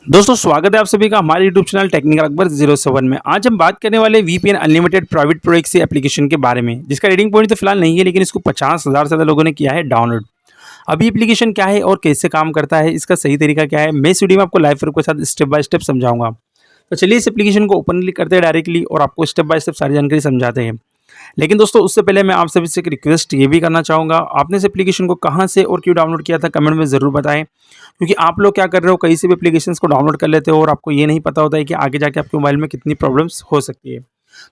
दोस्तों स्वागत है आप सभी का हमारे यूट्यूब चैनल टेक्निकल अकबर 07 में। आज हम बात करने वाले VPN unlimited private proxy application के बारे में, जिसका रेटिंग पॉइंट तो फिलहाल नहीं है, लेकिन इसको 50,000 से ज़्यादा लोगों ने किया है डाउनलोड। अभी एप्लीकेशन क्या है और कैसे काम करता है, इसका सही तरीका क्या है, मैं इस वीडियो में आपको लाइव प्रूफ के साथ स्टेप बाय स्टेप समझाऊंगा। तो चलिए इस एप्लीकेशन को ओपन करते हैं डायरेक्टली और आपको स्टेप बाय स्टेप सारी जानकारी समझाते हैं। लेकिन दोस्तों उससे पहले मैं आप सभी से एक रिक्वेस्ट ये भी करना चाहूँगा, आपने इस एप्लीकेशन को कहाँ से और क्यों डाउनलोड किया था कमेंट में ज़रूर बताएं। क्योंकि आप लोग क्या कर रहे हो, कहीं से भी एप्लीकेशंस को डाउनलोड कर लेते हो और आपको ये नहीं पता होता है कि आगे जाके आपके मोबाइल में कितनी प्रॉब्लम्स हो सकती है।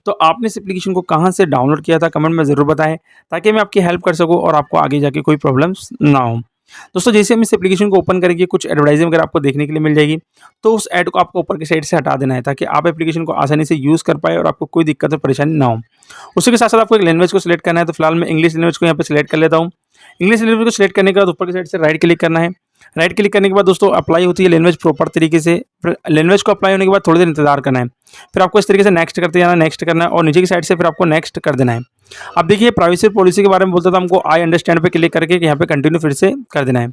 तो आपने इस एप्लीकेशन को कहाँ से डाउनलोड किया था कमेंट में ज़रूर बताएं, ताकि मैं आपकी हेल्प कर सकूँ और आपको आगे जाके कोई प्रॉब्लम्स ना हो। दोस्तों जैसे हम इस एप्लीकेशन को ओपन करेंगे, कुछ एडवर्टाइजिंग अगर आपको देखने के लिए मिल जाएगी, तो उस ऐड को आपको ऊपर की साइड से हटा देना है, ताकि आप एप्लीकेशन को आसानी से यूज़ कर पाए और आपको कोई दिक्कत और परेशानी ना हो। उसी के साथ-साथ आपको एक लैंग्वेज को सिलेक्ट करना है, तो फिलहाल मैं इंग्लिश लैंग्वेज को यहाँ पे सिलेक्ट कर लेता हूँ। इंग्लिश लैंग्वेज को सिलेक्ट करने के बाद ऊपर की साइड से राइट क्लिक करना है। राइट क्लिक करने के बाद दोस्तों अप्लाई होती है लैंग्वेज प्रॉपर तरीके से। फिर लैंग्वेज को अप्लाई होने के बाद थोड़ी देर इंतजार करना है। फिर आपको इस तरीके से नेक्स्ट करते जाना है, नेक्स्ट करना है और नीचे की साइड से फिर आपको नेक्स्ट कर देना है। अब देखिए प्राइवेसी पॉलिसी के बारे में बोलता था, हमको आई अंडरस्टैंड पे क्लिक करके यहाँ पे कंटिन्यू फिर से कर देना है।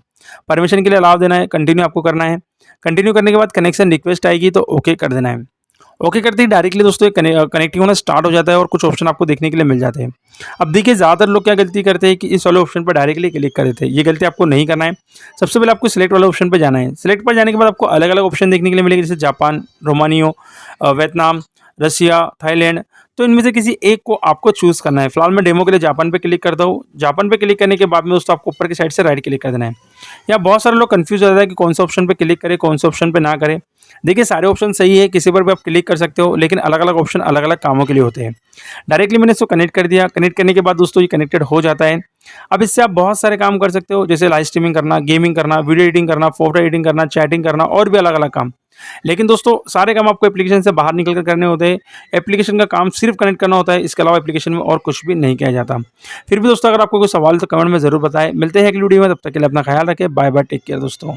परमिशन के लिए अलाउ देना है, कंटिन्यू आपको करना है। कंटिन्यू करने के बाद कनेक्शन रिक्वेस्ट आएगी तो ओके कर देना है। ओके करते ही डायरेक्टली दोस्तों कनेक्टिंग होना स्टार्ट हो जाता है और कुछ ऑप्शन आपको देखने के लिए मिल जाते हैं। अब देखिए ज़्यादातर लोग क्या गलती करते हैं कि इस वाले ऑप्शन पर डायरेक्टली क्लिक कर देते हैं। ये गलती आपको नहीं करना है। सबसे पहले आपको सिलेक्ट वाले ऑप्शन पर जाना है। सिलेक्ट पर जाने के बाद आपको अलग अलग ऑप्शन देखने के लिए मिलेंगे, जैसे जापान, रोमानियो, वियतनाम, रसिया, थाईलैंड। तो इनमें से किसी एक को आपको चूज़ करना है। फिलहाल मैं डेमो के लिए जापान पे क्लिक करता हूँ। जापान पे क्लिक करने के बाद में दोस्तों आपको ऊपर की साइड से राइट क्लिक कर देना है। यहाँ बहुत सारे लोग कंफ्यूज हो जाता है कि कौन सा ऑप्शन पे क्लिक करें, कौन से ऑप्शन पे ना करें। देखिए सारे ऑप्शन सही है, किसी पर भी आप क्लिक कर सकते हो, लेकिन अलग अलग ऑप्शन अलग अलग कामों के लिए होते हैं। डायरेक्टली मैंने इसको कनेक्ट कर दिया। कनेक्ट करने के बाद दोस्तों ये कनेक्टेड हो जाता है। अब इससे आप बहुत सारे काम कर सकते हो, जैसे लाइव स्ट्रीमिंग करना, गेमिंग करना, वीडियो एडिटिंग करना, फोटो एडिटिंग करना, चैटिंग करना और भी अलग अलग काम। लेकिन दोस्तों सारे काम आपको एप्लीकेशन से बाहर निकल कर करने होते हैं। एप्लीकेशन का काम सिर्फ कनेक्ट करना होता है, इसके अलावा एप्लीकेशन में और कुछ भी नहीं किया जाता। फिर भी दोस्तों अगर आपको कोई सवाल तो कमेंट में ज़रूर बताएं। मिलते हैं अगली वीडियो में, तब तक के लिए अपना ख्याल रखें। बाय बाय, टेक केयर दोस्तों।